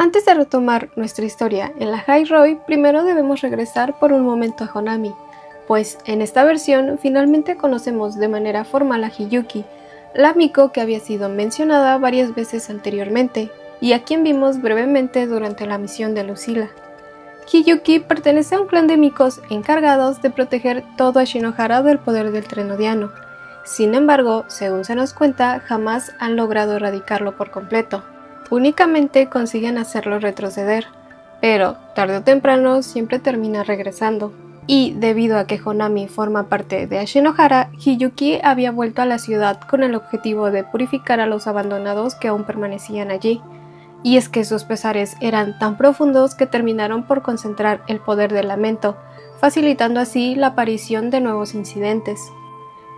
Antes de retomar nuestra historia en la High Roy, primero debemos regresar por un momento a Honami, pues en esta versión finalmente conocemos de manera formal a Hiyuki, la Miko que había sido mencionada varias veces anteriormente, y a quien vimos brevemente durante la misión de Lucila. Hiyuki pertenece a un clan de Mikos encargados de proteger todo a Shinohara del poder del tren odiano. Sin embargo, según se nos cuenta, jamás han logrado erradicarlo por completo. Únicamente consiguen hacerlo retroceder, pero tarde o temprano siempre termina regresando. Y debido a que Honami forma parte de Ashinohara, Hiyuki había vuelto a la ciudad con el objetivo de purificar a los abandonados que aún permanecían allí. Y es que sus pesares eran tan profundos que terminaron por concentrar el poder del lamento, facilitando así la aparición de nuevos incidentes.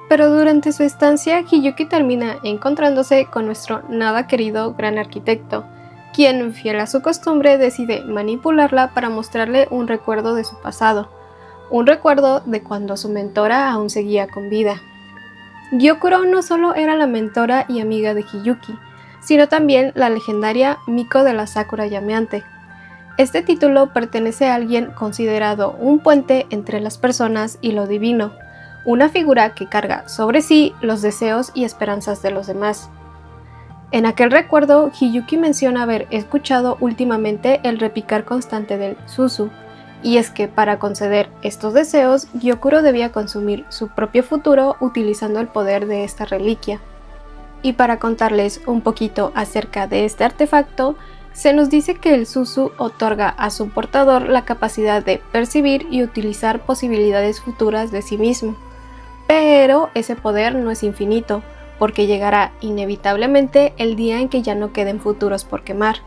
Pero durante su estancia, Hiyuki termina encontrándose con nuestro nada querido gran arquitecto, quien, fiel a su costumbre, decide manipularla para mostrarle un recuerdo de su pasado, un recuerdo de cuando su mentora aún seguía con vida. Gyokuro no solo era la mentora y amiga de Hiyuki, sino también la legendaria Miko de la Sakura llameante. Este título pertenece a alguien considerado un puente entre las personas y lo divino, una figura que carga sobre sí los deseos y esperanzas de los demás. En aquel recuerdo, Hiyuki menciona haber escuchado últimamente el repicar constante del Suzu, y es que para conceder estos deseos, Gyokuro debía consumir su propio futuro utilizando el poder de esta reliquia. Y para contarles un poquito acerca de este artefacto, se nos dice que el Suzu otorga a su portador la capacidad de percibir y utilizar posibilidades futuras de sí mismo. Pero ese poder no es infinito, porque llegará inevitablemente el día en que ya no queden futuros por quemar.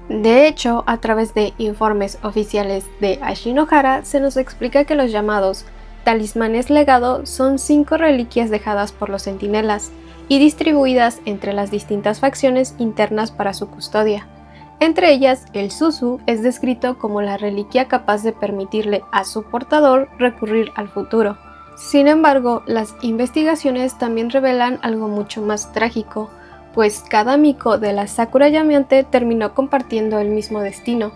De hecho, a través de informes oficiales de Ashinohara se nos explica que los llamados talismanes legado son 5 reliquias dejadas por los centinelas y distribuidas entre las distintas facciones internas para su custodia. Entre ellas, el Suzu es descrito como la reliquia capaz de permitirle a su portador recurrir al futuro. Sin embargo, las investigaciones también revelan algo mucho más trágico, pues cada Miko de la Sakura llameante terminó compartiendo el mismo destino.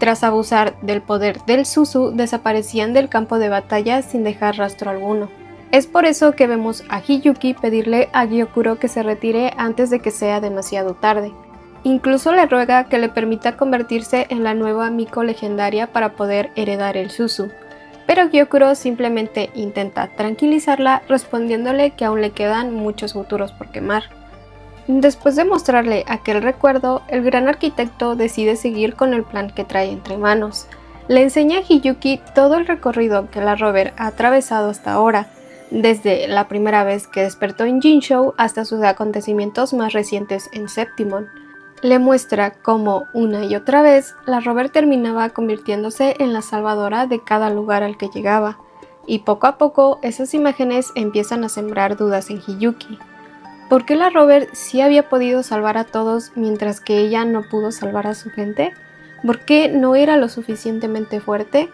Tras abusar del poder del Suzu, desaparecían del campo de batalla sin dejar rastro alguno. Es por eso que vemos a Hiyuki pedirle a Gyokuro que se retire antes de que sea demasiado tarde. Incluso le ruega que le permita convertirse en la nueva Miko legendaria para poder heredar el Suzu. Pero Gyokuro simplemente intenta tranquilizarla respondiéndole que aún le quedan muchos futuros por quemar. Después de mostrarle aquel recuerdo, el gran arquitecto decide seguir con el plan que trae entre manos. Le enseña a Hiyuki todo el recorrido que la rover ha atravesado hasta ahora, desde la primera vez que despertó en Jinzhou hasta sus acontecimientos más recientes en Septimon. Le muestra cómo una y otra vez la rover terminaba convirtiéndose en la salvadora de cada lugar al que llegaba, y poco a poco esas imágenes empiezan a sembrar dudas en Hiyuki. ¿Por qué la rover sí había podido salvar a todos mientras que ella no pudo salvar a su gente? ¿Por qué no era lo suficientemente fuerte?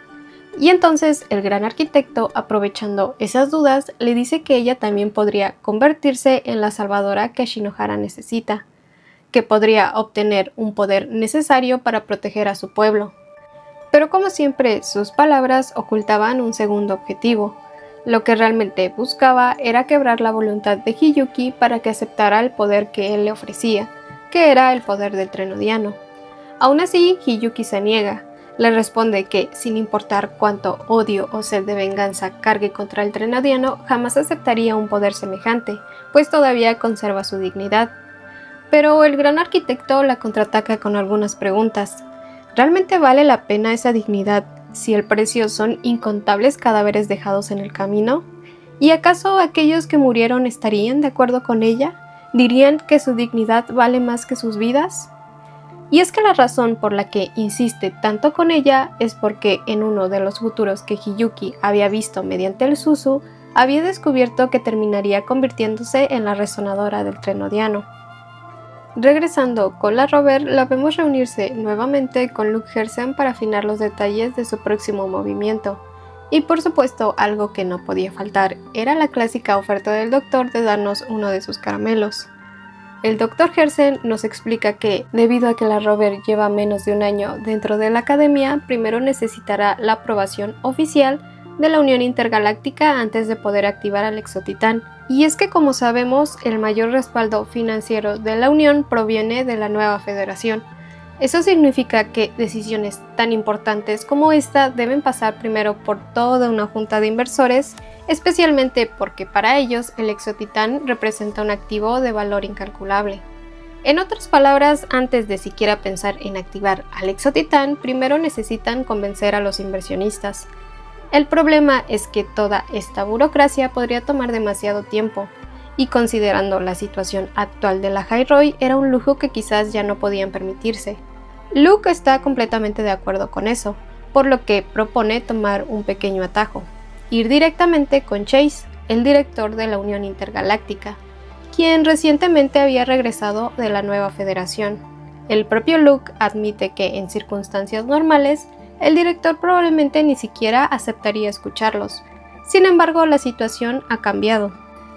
Y entonces el gran arquitecto, aprovechando esas dudas, le dice que ella también podría convertirse en la salvadora que Shinohara necesita, que podría obtener un poder necesario para proteger a su pueblo. Pero como siempre, sus palabras ocultaban un segundo objetivo. Lo que realmente buscaba era quebrar la voluntad de Hiyuki para que aceptara el poder que él le ofrecía, que era el poder del tren odiano. Aún así, Hiyuki se niega. Le responde que, sin importar cuánto odio o sed de venganza cargue contra el tren odiano, jamás aceptaría un poder semejante, pues todavía conserva su dignidad. Pero el gran arquitecto la contraataca con algunas preguntas. ¿Realmente vale la pena esa dignidad si el precio son incontables cadáveres dejados en el camino? ¿Y acaso aquellos que murieron estarían de acuerdo con ella? ¿Dirían que su dignidad vale más que sus vidas? Y es que la razón por la que insiste tanto con ella es porque en uno de los futuros que Hiyuki había visto mediante el Suzu, había descubierto que terminaría convirtiéndose en la resonadora del tren odiano. Regresando con la rover, la vemos reunirse nuevamente con Luke Herzen para afinar los detalles de su próximo movimiento. Y por supuesto, algo que no podía faltar era la clásica oferta del doctor de darnos uno de sus caramelos. El Dr. Hersen nos explica que, debido a que la rover lleva menos de un año dentro de la academia, primero necesitará la aprobación oficial de la Unión Intergaláctica antes de poder activar al Exotitán. Y es que, como sabemos, el mayor respaldo financiero de la Unión proviene de la nueva Federación. Eso significa que decisiones tan importantes como esta deben pasar primero por toda una junta de inversores, especialmente porque para ellos el Exotitán representa un activo de valor incalculable. En otras palabras, antes de siquiera pensar en activar al Exotitán, primero necesitan convencer a los inversionistas. El problema es que toda esta burocracia podría tomar demasiado tiempo, y considerando la situación actual de la High-Roy, era un lujo que quizás ya no podían permitirse. Luke está completamente de acuerdo con eso, por lo que propone tomar un pequeño atajo, ir directamente con Chase, el director de la Unión Intergaláctica, quien recientemente había regresado de la nueva Federación. El propio Luke admite que en circunstancias normales, el director probablemente ni siquiera aceptaría escucharlos. Sin embargo, la situación ha cambiado.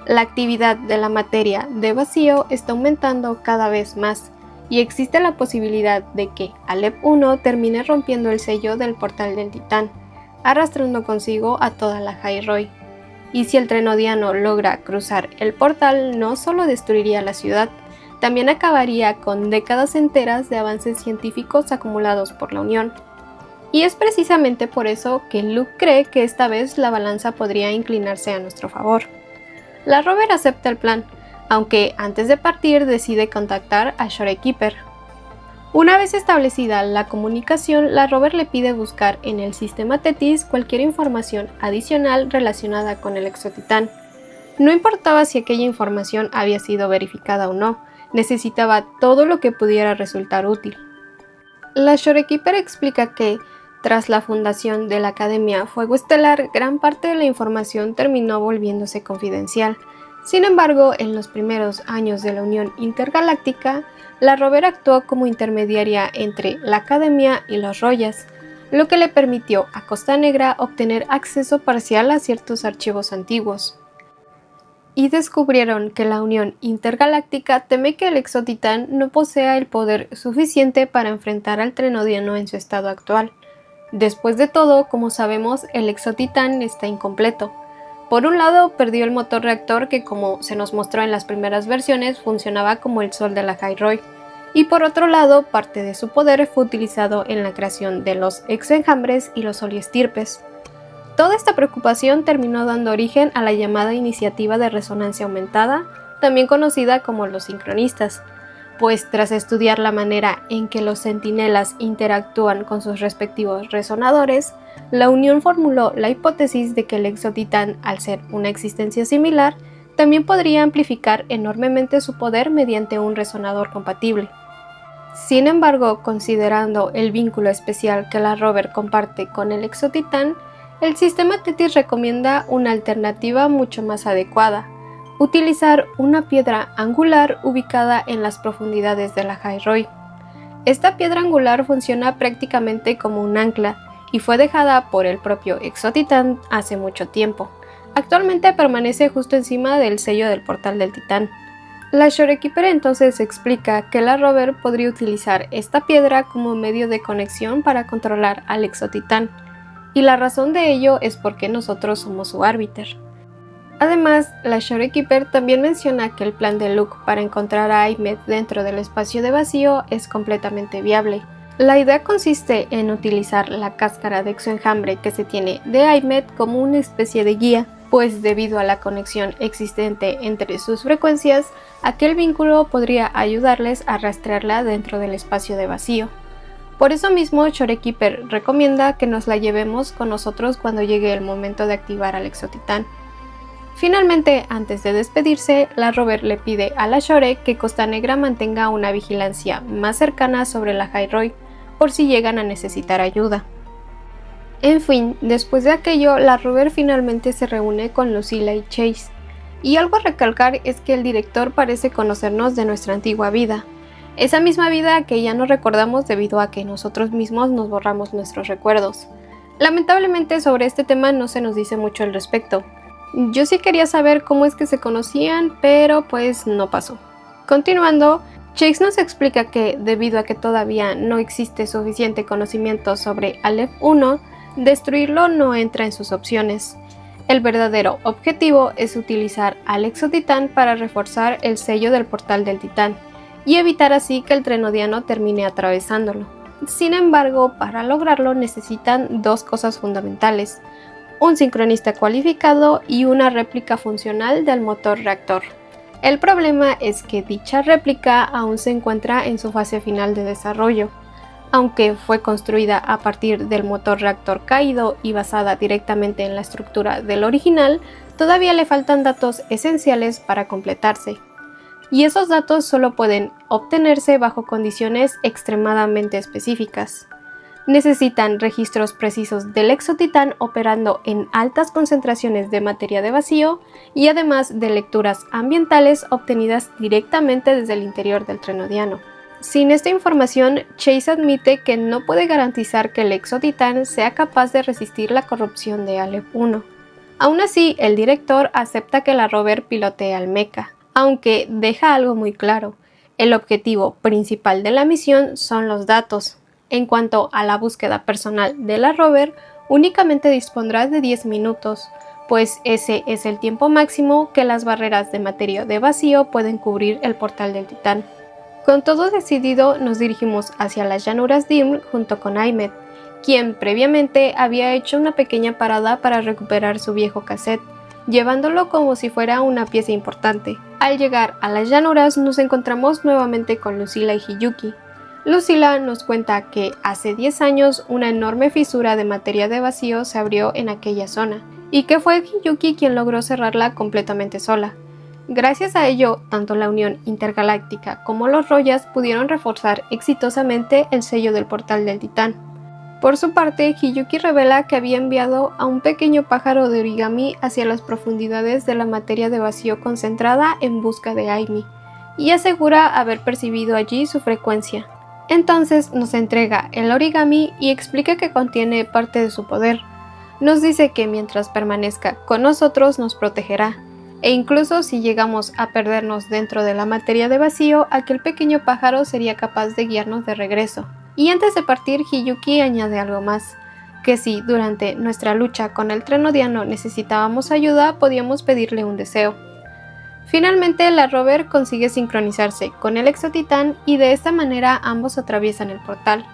La actividad de la materia de vacío está aumentando cada vez más, y existe la posibilidad de que Alep-1 termine rompiendo el sello del portal del Titán, arrastrando consigo a toda la High-Roy. Y si el Trenodiano logra cruzar el portal, no solo destruiría la ciudad, también acabaría con décadas enteras de avances científicos acumulados por la Unión. Y es precisamente por eso que Luke cree que esta vez la balanza podría inclinarse a nuestro favor. La rover acepta el plan, aunque antes de partir decide contactar a Shorekeeper. Una vez establecida la comunicación, la rover le pide buscar en el sistema Tetis cualquier información adicional relacionada con el Exotitán. No importaba si aquella información había sido verificada o no, necesitaba todo lo que pudiera resultar útil. La Shorekeeper explica que, tras la fundación de la Academia Fuego Estelar, gran parte de la información terminó volviéndose confidencial. Sin embargo, en los primeros años de la Unión Intergaláctica, la rover actuó como intermediaria entre la Academia y los Royas, lo que le permitió a Costa Negra obtener acceso parcial a ciertos archivos antiguos. Y descubrieron que la Unión Intergaláctica teme que el Exotitán no posea el poder suficiente para enfrentar al Trenodiano en su estado actual. Después de todo, como sabemos, el Exotitán está incompleto. Por un lado, perdió el motor reactor que, como se nos mostró en las primeras versiones, funcionaba como el sol de la High-Roy, y por otro lado, parte de su poder fue utilizado en la creación de los exoenjambres y los oliestirpes. Toda esta preocupación terminó dando origen a la llamada Iniciativa de Resonancia Aumentada, también conocida como los sincronistas, pues tras estudiar la manera en que los centinelas interactúan con sus respectivos resonadores, la Unión formuló la hipótesis de que el Exotitán, al ser una existencia similar, también podría amplificar enormemente su poder mediante un resonador compatible. Sin embargo, considerando el vínculo especial que la rover comparte con el Exotitán, el sistema Tetis recomienda una alternativa mucho más adecuada: utilizar una piedra angular ubicada en las profundidades de la High-Roy. Esta piedra angular funciona prácticamente como un ancla y fue dejada por el propio Exotitán hace mucho tiempo. Actualmente permanece justo encima del sello del portal del Titán. La Shorekeeper entonces explica que la rover podría utilizar esta piedra como medio de conexión para controlar al Exotitán, y la razón de ello es porque nosotros somos su árbiter. Además, la Shorekeeper también menciona que el plan de Luke para encontrar a Aymet dentro del espacio de vacío es completamente viable. La idea consiste en utilizar la cáscara de exoenjambre que se tiene de Aymet como una especie de guía, pues debido a la conexión existente entre sus frecuencias, aquel vínculo podría ayudarles a rastrearla dentro del espacio de vacío. Por eso mismo, Shorekeeper recomienda que nos la llevemos con nosotros cuando llegue el momento de activar al Exotitán. Finalmente, antes de despedirse, la rover le pide a la Shore que Costa Negra mantenga una vigilancia más cercana sobre la High-Roy, por si llegan a necesitar ayuda. En fin, después de aquello, la rover finalmente se reúne con Lucilla y Chase. Y algo a recalcar es que el director parece conocernos de nuestra antigua vida. Esa misma vida que ya no recordamos debido a que nosotros mismos nos borramos nuestros recuerdos. Lamentablemente sobre este tema no se nos dice mucho al respecto. Yo sí quería saber cómo es que se conocían, pero pues no pasó. Continuando, Chase nos explica que, debido a que todavía no existe suficiente conocimiento sobre Aleph 1, destruirlo no entra en sus opciones. El verdadero objetivo es utilizar al Exotitán para reforzar el sello del portal del Titán y evitar así que el Trenodiano termine atravesándolo. Sin embargo, para lograrlo necesitan dos cosas fundamentales: un sincronista cualificado y una réplica funcional del motor reactor. El problema es que dicha réplica aún se encuentra en su fase final de desarrollo. Aunque fue construida a partir del motor reactor caído y basada directamente en la estructura del original, todavía le faltan datos esenciales para completarse. Y esos datos solo pueden obtenerse bajo condiciones extremadamente específicas. Necesitan registros precisos del Exotitán operando en altas concentraciones de materia de vacío y además de lecturas ambientales obtenidas directamente desde el interior del Trenodiano. Sin esta información, Chase admite que no puede garantizar que el Exotitán sea capaz de resistir la corrupción de Aleph 1. Aún así, el director acepta que la rover pilotee al mecha, aunque deja algo muy claro: el objetivo principal de la misión son los datos. En cuanto a la búsqueda personal de la rover, únicamente dispondrá de 10 minutos, pues ese es el tiempo máximo que las barreras de materia de vacío pueden cubrir el portal del Titán. Con todo decidido, nos dirigimos hacia las llanuras Dim junto con Aymed, quien previamente había hecho una pequeña parada para recuperar su viejo cassette, llevándolo como si fuera una pieza importante. Al llegar a las llanuras nos encontramos nuevamente con Lucila y Hiyuki. Lucila nos cuenta que hace 10 años una enorme fisura de materia de vacío se abrió en aquella zona, y que fue Hiyuki quien logró cerrarla completamente sola. Gracias a ello, tanto la Unión Intergaláctica como los Royas pudieron reforzar exitosamente el sello del portal del Titán. Por su parte, Hiyuki revela que había enviado a un pequeño pájaro de origami hacia las profundidades de la materia de vacío concentrada en busca de Aimi, y asegura haber percibido allí su frecuencia. Entonces nos entrega el origami y explica que contiene parte de su poder. Nos dice que mientras permanezca con nosotros nos protegerá, e incluso si llegamos a perdernos dentro de la materia de vacío, aquel pequeño pájaro sería capaz de guiarnos de regreso. Y antes de partir, Hiyuki añade algo más: que si durante nuestra lucha con el Trenodiano necesitábamos ayuda, podíamos pedirle un deseo. Finalmente, la rover consigue sincronizarse con el Exotitán y de esta manera ambos atraviesan el portal.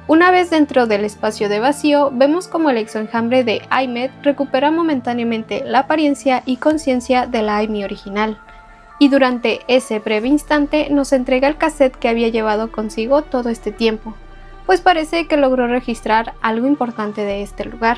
Una vez dentro del espacio de vacío, vemos como el exoenjambre de Aymed recupera momentáneamente la apariencia y conciencia de la Amy original, y durante ese breve instante nos entrega el cassette que había llevado consigo todo este tiempo, pues parece que logró registrar algo importante de este lugar.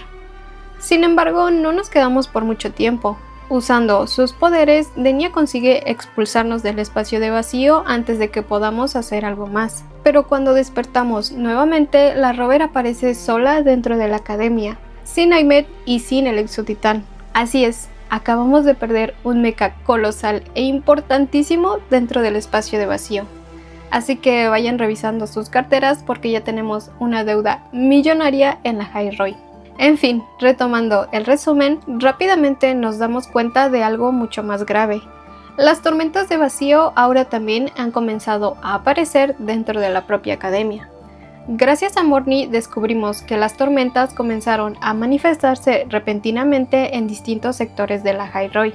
Sin embargo, no nos quedamos por mucho tiempo. Usando sus poderes, Denia consigue expulsarnos del espacio de vacío antes de que podamos hacer algo más. Pero cuando despertamos nuevamente, la rover aparece sola dentro de la academia, sin Aymed y sin el Exotitán. Así es, acabamos de perder un mecha colosal e importantísimo dentro del espacio de vacío. Así que vayan revisando sus carteras porque ya tenemos una deuda millonaria en la High Roy. En fin, retomando el resumen, rápidamente nos damos cuenta de algo mucho más grave. Las tormentas de vacío ahora también han comenzado a aparecer dentro de la propia academia. Gracias a Morny descubrimos que las tormentas comenzaron a manifestarse repentinamente en distintos sectores de la High Roy,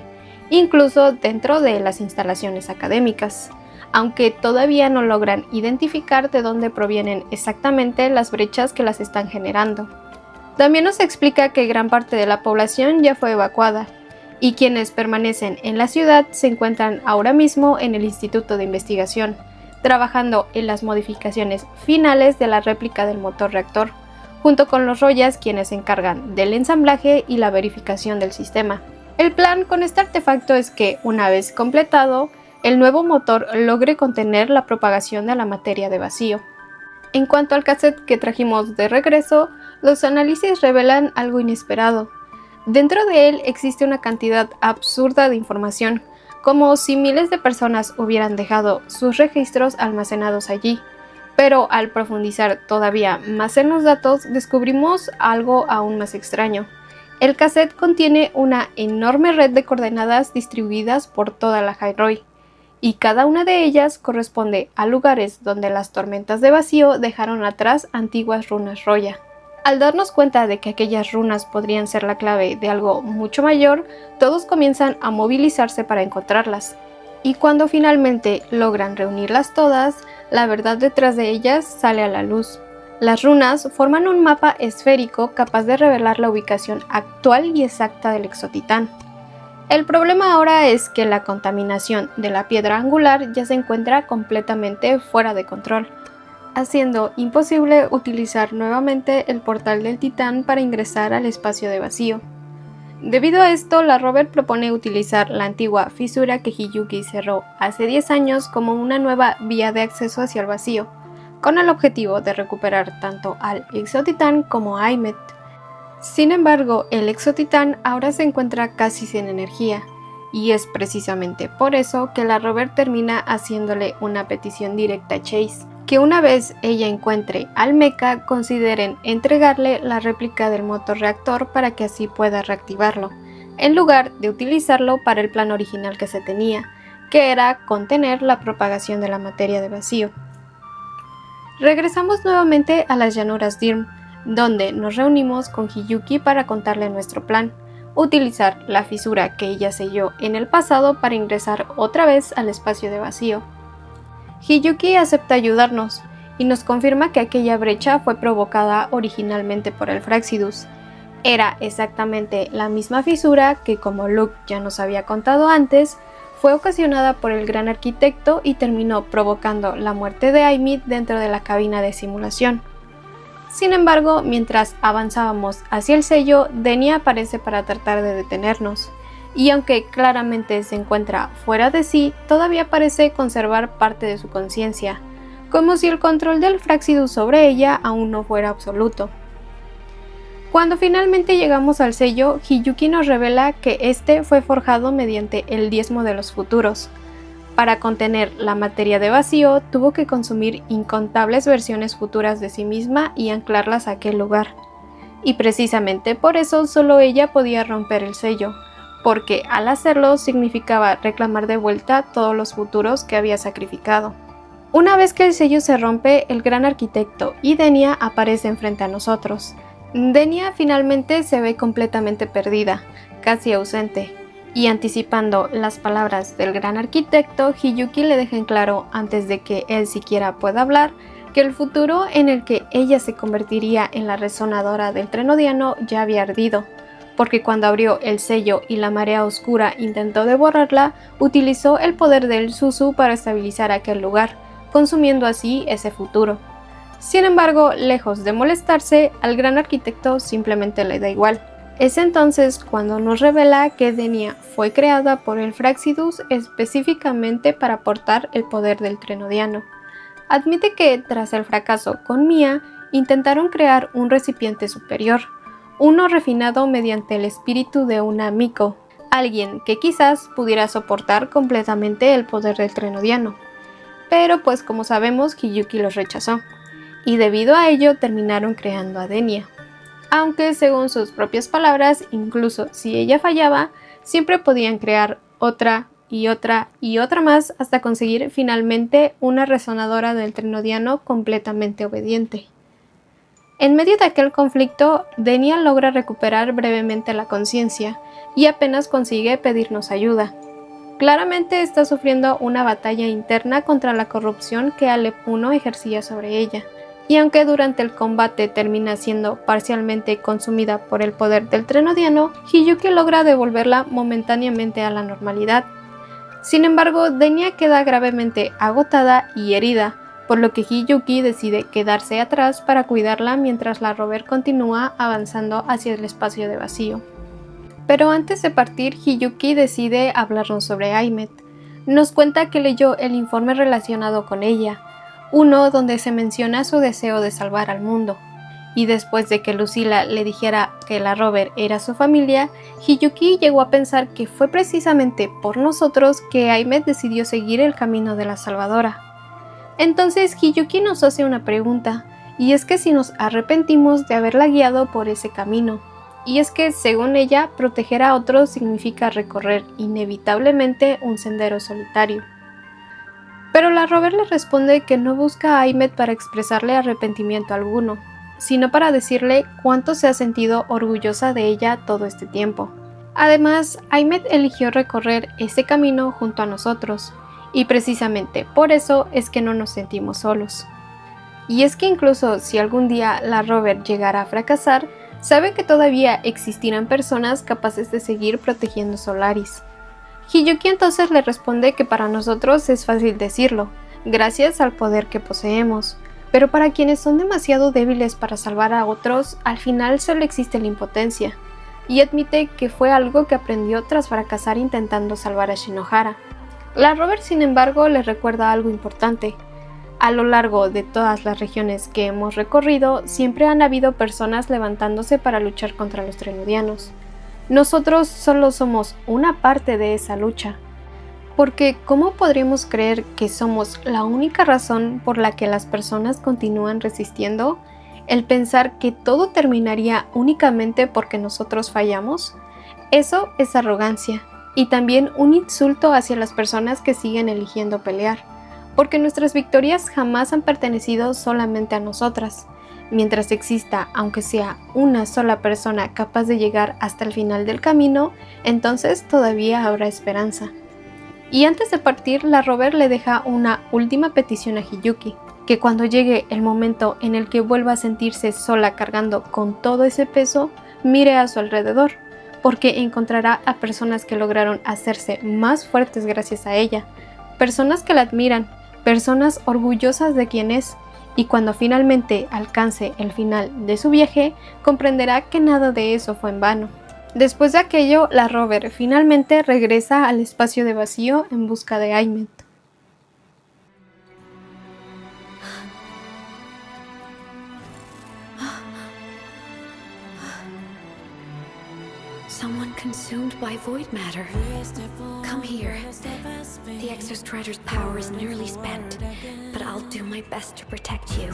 incluso dentro de las instalaciones académicas, aunque todavía no logran identificar de dónde provienen exactamente las brechas que las están generando. También nos explica que gran parte de la población ya fue evacuada, y quienes permanecen en la ciudad se encuentran ahora mismo en el Instituto de Investigación, trabajando en las modificaciones finales de la réplica del motor reactor, junto con los Royas, quienes se encargan del ensamblaje y la verificación del sistema. El plan con este artefacto es que, una vez completado, el nuevo motor logre contener la propagación de la materia de vacío. En cuanto al cassette que trajimos de regreso, los análisis revelan algo inesperado. Dentro de él existe una cantidad absurda de información, como si miles de personas hubieran dejado sus registros almacenados allí. Pero al profundizar todavía más en los datos, descubrimos algo aún más extraño. El cassette contiene una enorme red de coordenadas distribuidas por toda la High Roy, y cada una de ellas corresponde a lugares donde las tormentas de vacío dejaron atrás antiguas runas Roya. Al darnos cuenta de que aquellas runas podrían ser la clave de algo mucho mayor, todos comienzan a movilizarse para encontrarlas. Y cuando finalmente logran reunirlas todas, la verdad detrás de ellas sale a la luz. Las runas forman un mapa esférico capaz de revelar la ubicación actual y exacta del Exotitán. El problema ahora es que la contaminación de la piedra angular ya se encuentra completamente fuera de control, haciendo imposible utilizar nuevamente el portal del Titán para ingresar al espacio de vacío. Debido a esto, la rover propone utilizar la antigua fisura que Hiyuki cerró hace 10 años como una nueva vía de acceso hacia el vacío, con el objetivo de recuperar tanto al Exotitán como a Aymet. Sin embargo, el Exotitán ahora se encuentra casi sin energía, y es precisamente por eso que la rover termina haciéndole una petición directa a Chase, que una vez ella encuentre al mecha consideren entregarle la réplica del motorreactor para que así pueda reactivarlo, en lugar de utilizarlo para el plan original que se tenía, que era contener la propagación de la materia de vacío. Regresamos nuevamente a las llanuras Dirm, donde nos reunimos con Hiyuki para contarle nuestro plan, utilizar la fisura que ella selló en el pasado para ingresar otra vez al espacio de vacío. Hiyuki acepta ayudarnos y nos confirma que aquella brecha fue provocada originalmente por el Fraxidus. Era exactamente la misma fisura que, como Luke ya nos había contado antes, fue ocasionada por el Gran Arquitecto y terminó provocando la muerte de Aymet dentro de la cabina de simulación. Sin embargo, mientras avanzábamos hacia el sello, Denia aparece para tratar de detenernos, y aunque claramente se encuentra fuera de sí, todavía parece conservar parte de su conciencia, como si el control del Fraxidus sobre ella aún no fuera absoluto. Cuando finalmente llegamos al sello, Hiyuki nos revela que este fue forjado mediante el diezmo de los futuros. Para contener la materia de vacío, tuvo que consumir incontables versiones futuras de sí misma y anclarlas a aquel lugar. Y precisamente por eso solo ella podía romper el sello, porque al hacerlo significaba reclamar de vuelta todos los futuros que había sacrificado. Una vez que el sello se rompe, el Gran Arquitecto y Denia aparecen frente a nosotros. Denia finalmente se ve completamente perdida, casi ausente, y anticipando las palabras del Gran Arquitecto, Hiyuki le deja en claro, antes de que él siquiera pueda hablar, que el futuro en el que ella se convertiría en la resonadora del Trenodiano ya había ardido, porque cuando abrió el sello y la marea oscura intentó devorarla, utilizó el poder del Suzu para estabilizar aquel lugar, consumiendo así ese futuro. Sin embargo, lejos de molestarse, al Gran Arquitecto simplemente le da igual. Es entonces cuando nos revela que Denia fue creada por el Fraxidus específicamente para aportar el poder del Trenodiano. Admite que, tras el fracaso con Mia, intentaron crear un recipiente superior, uno refinado mediante el espíritu de una Miko, alguien que quizás pudiera soportar completamente el poder del Trenodiano. Pero pues como sabemos, Hiyuki los rechazó, y debido a ello terminaron creando a Denia. Aunque según sus propias palabras, incluso si ella fallaba, siempre podían crear otra y otra y otra más hasta conseguir finalmente una resonadora del Trenodiano completamente obediente. En medio de aquel conflicto, Denia logra recuperar brevemente la conciencia y apenas consigue pedirnos ayuda. Claramente está sufriendo una batalla interna contra la corrupción que Alep I ejercía sobre ella. Y aunque durante el combate termina siendo parcialmente consumida por el poder del Trenodiano, Hiyuki logra devolverla momentáneamente a la normalidad. Sin embargo, Denia queda gravemente agotada y herida, por lo que Hiyuki decide quedarse atrás para cuidarla mientras la rover continúa avanzando hacia el espacio de vacío. Pero antes de partir, Hiyuki decide hablarnos sobre Aymet. Nos cuenta que leyó el informe relacionado con ella, uno donde se menciona su deseo de salvar al mundo, y después de que Lucila le dijera que la rover era su familia, Hiyuki llegó a pensar que fue precisamente por nosotros que Aymet decidió seguir el camino de la salvadora. Entonces Hiyuki nos hace una pregunta, y es que si nos arrepentimos de haberla guiado por ese camino, y es que según ella, proteger a otros significa recorrer inevitablemente un sendero solitario. Pero la Rover le responde que no busca a Aymet para expresarle arrepentimiento alguno, sino para decirle cuánto se ha sentido orgullosa de ella todo este tiempo. Además, Aymet eligió recorrer ese camino junto a nosotros, y precisamente por eso es que no nos sentimos solos. Y es que incluso si algún día la Rover llegara a fracasar, sabe que todavía existirán personas capaces de seguir protegiendo Solaris. Hiyuki entonces le responde que para nosotros es fácil decirlo, gracias al poder que poseemos, pero para quienes son demasiado débiles para salvar a otros, al final solo existe la impotencia, y admite que fue algo que aprendió tras fracasar intentando salvar a Shinohara. La Rover, sin embargo, le recuerda algo importante. A lo largo de todas las regiones que hemos recorrido, siempre han habido personas levantándose para luchar contra los Trenudianos. Nosotros solo somos una parte de esa lucha. Porque ¿cómo podríamos creer que somos la única razón por la que las personas continúan resistiendo? ¿El pensar que todo terminaría únicamente porque nosotros fallamos? Eso es arrogancia, y también un insulto hacia las personas que siguen eligiendo pelear, porque nuestras victorias jamás han pertenecido solamente a nosotras. Mientras exista, aunque sea una sola persona capaz de llegar hasta el final del camino, entonces todavía habrá esperanza. Y antes de partir, la Rover le deja una última petición a Hiyuki, que cuando llegue el momento en el que vuelva a sentirse sola cargando con todo ese peso, mire a su alrededor, porque encontrará a personas que lograron hacerse más fuertes gracias a ella, personas que la admiran, personas orgullosas de quien es, y cuando finalmente alcance el final de su viaje, comprenderá que nada de eso fue en vano. Después de aquello, la Rover finalmente regresa al espacio de vacío en busca de Aymet. Someone consumed by void matter. Come here. The Exostrider's power is nearly spent, but I'll do my best to protect you.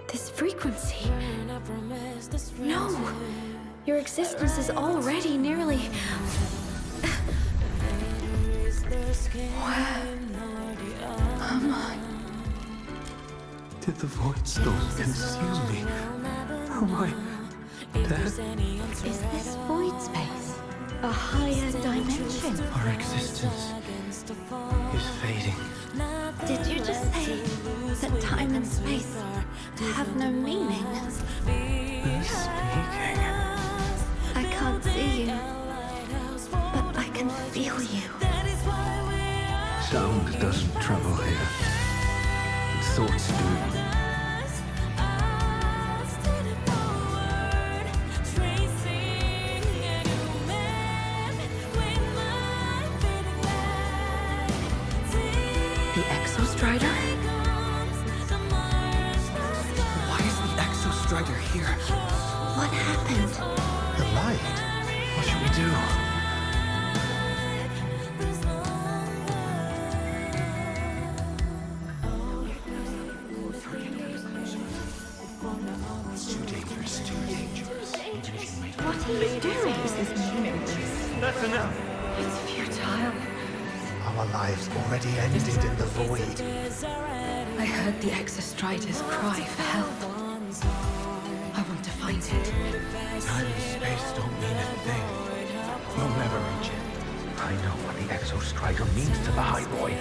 This frequency. No! Your existence is already nearly... Am I? Did the Void Storm consume me? Am I dead? Is this void space a higher dimension? Our existence is fading. Did you just say that time and space have no meaning? Who's speaking? I can't see you, but I can feel you. Sound doesn't travel here. Thoughts do. The Exostrider? Why is the Exostrider here? What happened? The light. What should we do? It's too dangerous, too dangerous. What are you doing? This is meaningless. That's enough. It's futile. Our lives already ended in the void. I heard the Exostrider's cry for help. I want to find it. Time and space don't mean a thing. You'll never reach it. I know what the Exostrider means to the High Boy,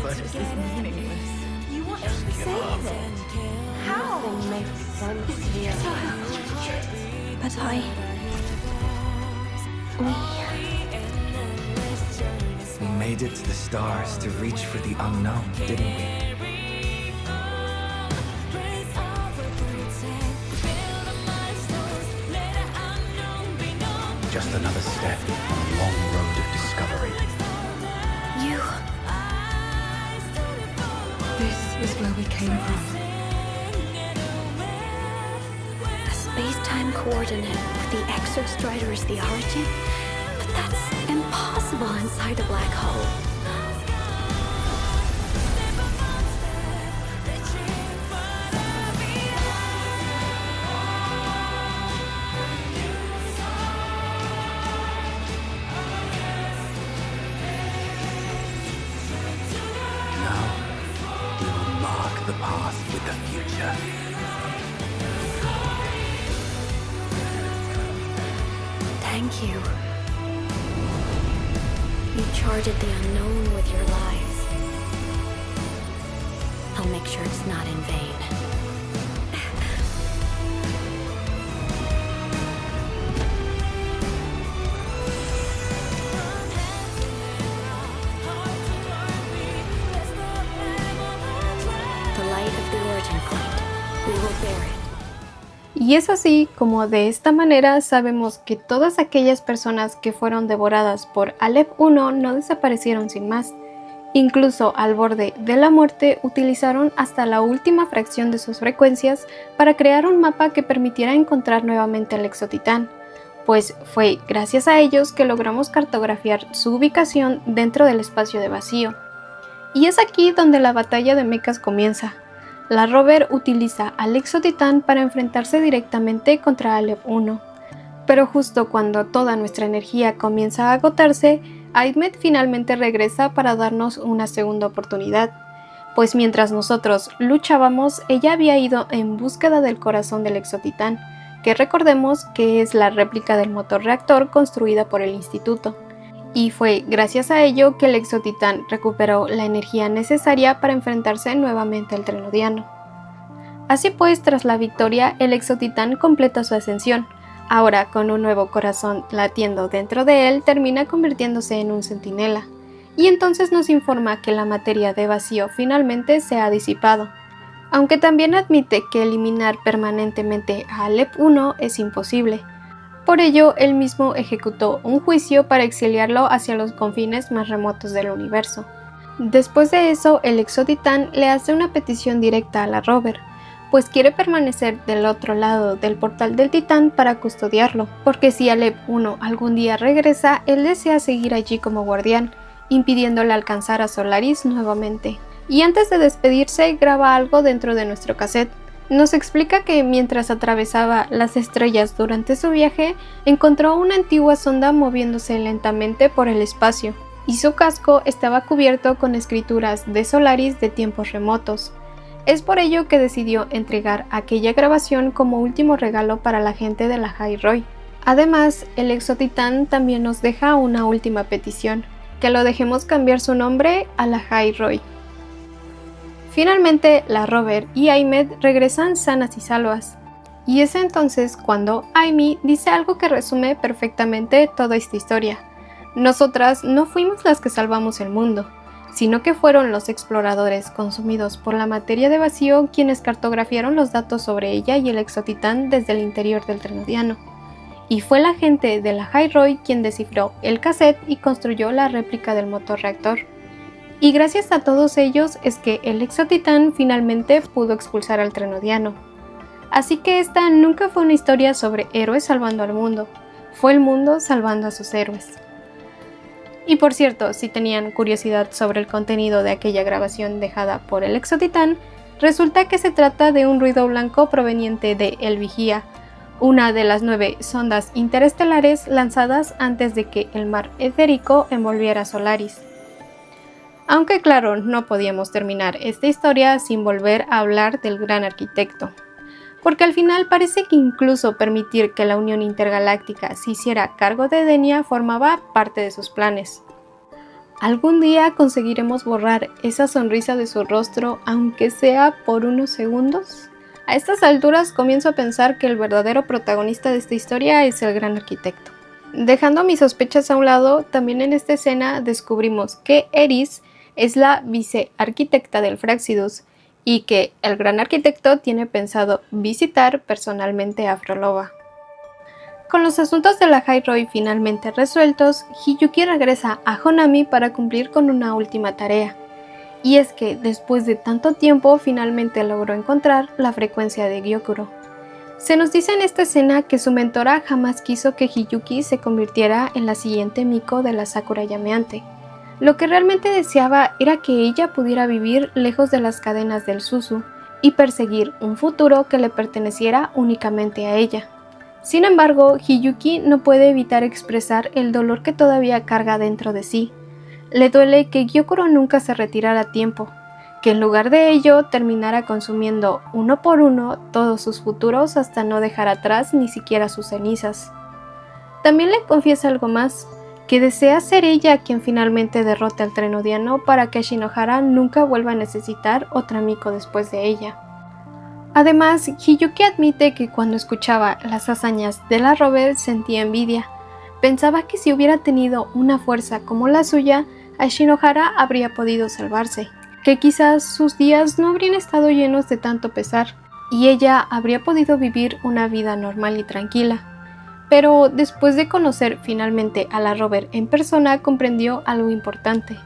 but This is meaningless. You want to give up. save it? How? It's futile. But We made it to the stars to reach for the unknown, didn't we? just another step on a long road of discovery. You... This is where we came from. A space-time coordinate with the Exostrider as the origin? But that's impossible inside a black hole. mark the path with the future. Thank you. You charted the unknown with your lives. I'll make sure it's not in vain. The light of the origin point. We will bear it. Y es así como de esta manera sabemos que todas aquellas personas que fueron devoradas por Aleph 1 no desaparecieron sin más. Incluso al borde de la muerte utilizaron hasta la última fracción de sus frecuencias para crear un mapa que permitiera encontrar nuevamente al Exotitán, pues fue gracias a ellos que logramos cartografiar su ubicación dentro del espacio de vacío. Y es aquí donde la batalla de mechas comienza. La rover utiliza al Exotitán para enfrentarse directamente contra Aleph 1. Pero justo cuando toda nuestra energía comienza a agotarse, Ahmed finalmente regresa para darnos una segunda oportunidad, pues mientras nosotros luchábamos, ella había ido en búsqueda del corazón del Exotitán, que recordemos que es la réplica del motor reactor construida por el Instituto. Y fue gracias a ello que el Exotitán recuperó la energía necesaria para enfrentarse nuevamente al Trenodiano. Así pues, tras la victoria, el Exotitán completa su ascensión. Ahora, con un nuevo corazón latiendo dentro de él, termina convirtiéndose en un centinela. Y entonces nos informa que la materia de vacío finalmente se ha disipado. Aunque también admite que eliminar permanentemente a Aleph 1 es imposible. Por ello, él mismo ejecutó un juicio para exiliarlo hacia los confines más remotos del universo. Después de eso, el Exotitán le hace una petición directa a la rover, pues quiere permanecer del otro lado del portal del Titán para custodiarlo, porque si Aleph 1 algún día regresa, él desea seguir allí como guardián, impidiéndole alcanzar a Solaris nuevamente. Y antes de despedirse, graba algo dentro de nuestro cassette. Nos explica que mientras atravesaba las estrellas durante su viaje, encontró una antigua sonda moviéndose lentamente por el espacio, y su casco estaba cubierto con escrituras de Solaris de tiempos remotos. Es por ello que decidió entregar aquella grabación como último regalo para la gente de la High Roy. Además, el Exotitán también nos deja una última petición, que lo dejemos cambiar su nombre a la High Roy. Finalmente, la rover y Ahmed regresan sanas y salvas. Y es entonces cuando Amy dice algo que resume perfectamente toda esta historia. Nosotras no fuimos las que salvamos el mundo, sino que fueron los exploradores consumidos por la materia de vacío quienes cartografiaron los datos sobre ella y el Exotitán desde el interior del Trenodiano. Y fue la gente de la High Roy quien descifró el cassette y construyó la réplica del motor reactor. Y gracias a todos ellos es que el Exotitán finalmente pudo expulsar al Trenodiano. Así que esta nunca fue una historia sobre héroes salvando al mundo, fue el mundo salvando a sus héroes. Y por cierto, si tenían curiosidad sobre el contenido de aquella grabación dejada por el Exotitán, resulta que se trata de un ruido blanco proveniente de El Vigía, una de las 9 sondas interestelares lanzadas antes de que el mar etérico envolviera Solaris. Aunque claro, no podíamos terminar esta historia sin volver a hablar del gran arquitecto, porque al final parece que incluso permitir que la Unión Intergaláctica se hiciera cargo de Edenia formaba parte de sus planes. ¿Algún día conseguiremos borrar esa sonrisa de su rostro, aunque sea por unos segundos? A estas alturas comienzo a pensar que el verdadero protagonista de esta historia es el gran arquitecto. Dejando mis sospechas a un lado, también en esta escena descubrimos que Eris es la vicearquitecta del Fráxidus, y que el gran arquitecto tiene pensado visitar personalmente a Frolova. Con los asuntos de la High Roy finalmente resueltos, Hiyuki regresa a Honami para cumplir con una última tarea. Y es que después de tanto tiempo finalmente logró encontrar la frecuencia de Gyokuro. Se nos dice en esta escena que su mentora jamás quiso que Hiyuki se convirtiera en la siguiente Miko de la Sakura llameante. Lo que realmente deseaba era que ella pudiera vivir lejos de las cadenas del Suzu y perseguir un futuro que le perteneciera únicamente a ella. Sin embargo, Hiyuki no puede evitar expresar el dolor que todavía carga dentro de sí. Le duele que Gyokuro nunca se retirara a tiempo, que en lugar de ello terminara consumiendo uno por uno todos sus futuros hasta no dejar atrás ni siquiera sus cenizas. También le confiesa algo más, que desea ser ella quien finalmente derrote al tren odiano para que Shinohara nunca vuelva a necesitar otra Miko después de ella. Además, Hiyuki admite que cuando escuchaba las hazañas de la Robert sentía envidia. Pensaba que si hubiera tenido una fuerza como la suya, a Shinohara habría podido salvarse, que quizás sus días no habrían estado llenos de tanto pesar, y ella habría podido vivir una vida normal y tranquila. Pero después de conocer finalmente a la Robert en persona, comprendió algo importante.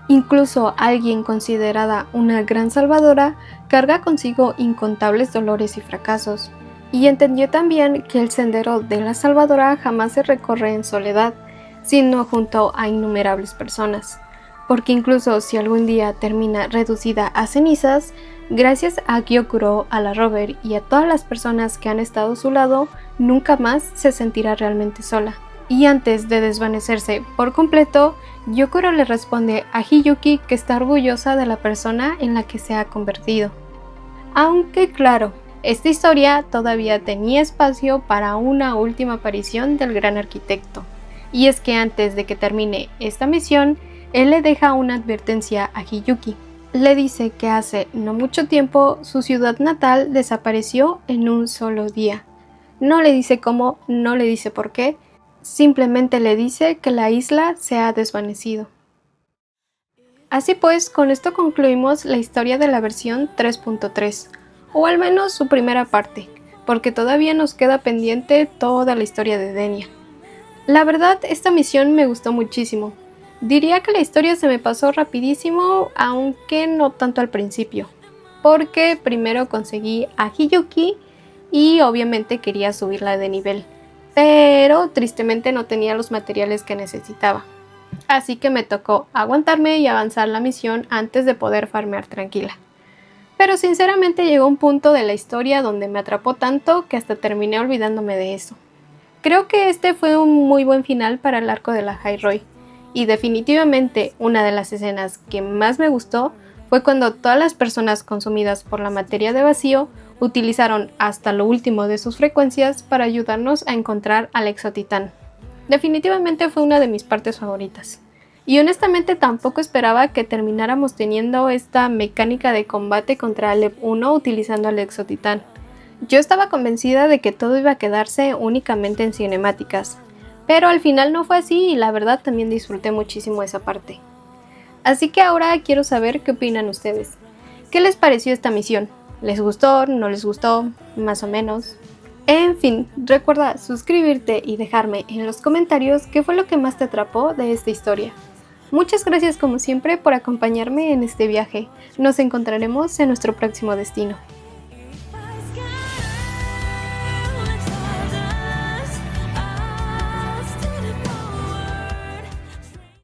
Incluso alguien considerada una gran salvadora carga consigo incontables dolores y fracasos, y entendió también que el sendero de la salvadora jamás se recorre en soledad, sino junto a innumerables personas, porque incluso si algún día termina reducida a cenizas, gracias a Gyokuro, a la Robert y a todas las personas que han estado a su lado, nunca más se sentirá realmente sola. Y antes de desvanecerse por completo, Gyokuro le responde a Hiyuki que está orgullosa de la persona en la que se ha convertido. Aunque claro, esta historia todavía tenía espacio para una última aparición del gran arquitecto. Y es que antes de que termine esta misión, él le deja una advertencia a Hiyuki. Le dice que hace no mucho tiempo su ciudad natal desapareció en un solo día. No le dice cómo, no le dice por qué, simplemente le dice que la isla se ha desvanecido. Así pues, con esto concluimos la historia de la versión 3.3, o al menos su primera parte, porque todavía nos queda pendiente toda la historia de Denia. La verdad, esta misión me gustó muchísimo. Diría que la historia se me pasó rapidísimo, aunque no tanto al principio, porque primero conseguí a Hiyuki y obviamente quería subirla de nivel, pero tristemente no tenía los materiales que necesitaba. Así que me tocó aguantarme y avanzar la misión antes de poder farmear tranquila. Pero sinceramente llegó un punto de la historia donde me atrapó tanto que hasta terminé olvidándome de eso. Creo que este fue un muy buen final para el arco de la High Roy. Y definitivamente una de las escenas que más me gustó fue cuando todas las personas consumidas por la materia de vacío utilizaron hasta lo último de sus frecuencias para ayudarnos a encontrar al Exotitán. Definitivamente fue una de mis partes favoritas. Y honestamente tampoco esperaba que termináramos teniendo esta mecánica de combate contra Alep 1 utilizando al Exotitán. Yo estaba convencida de que todo iba a quedarse únicamente en cinemáticas, pero al final no fue así y la verdad también disfruté muchísimo esa parte. Así que ahora quiero saber qué opinan ustedes. ¿Qué les pareció esta misión? ¿Les gustó? ¿No les gustó? ¿Más o menos? En fin, recuerda suscribirte y dejarme en los comentarios qué fue lo que más te atrapó de esta historia. Muchas gracias como siempre por acompañarme en este viaje. Nos encontraremos en nuestro próximo destino.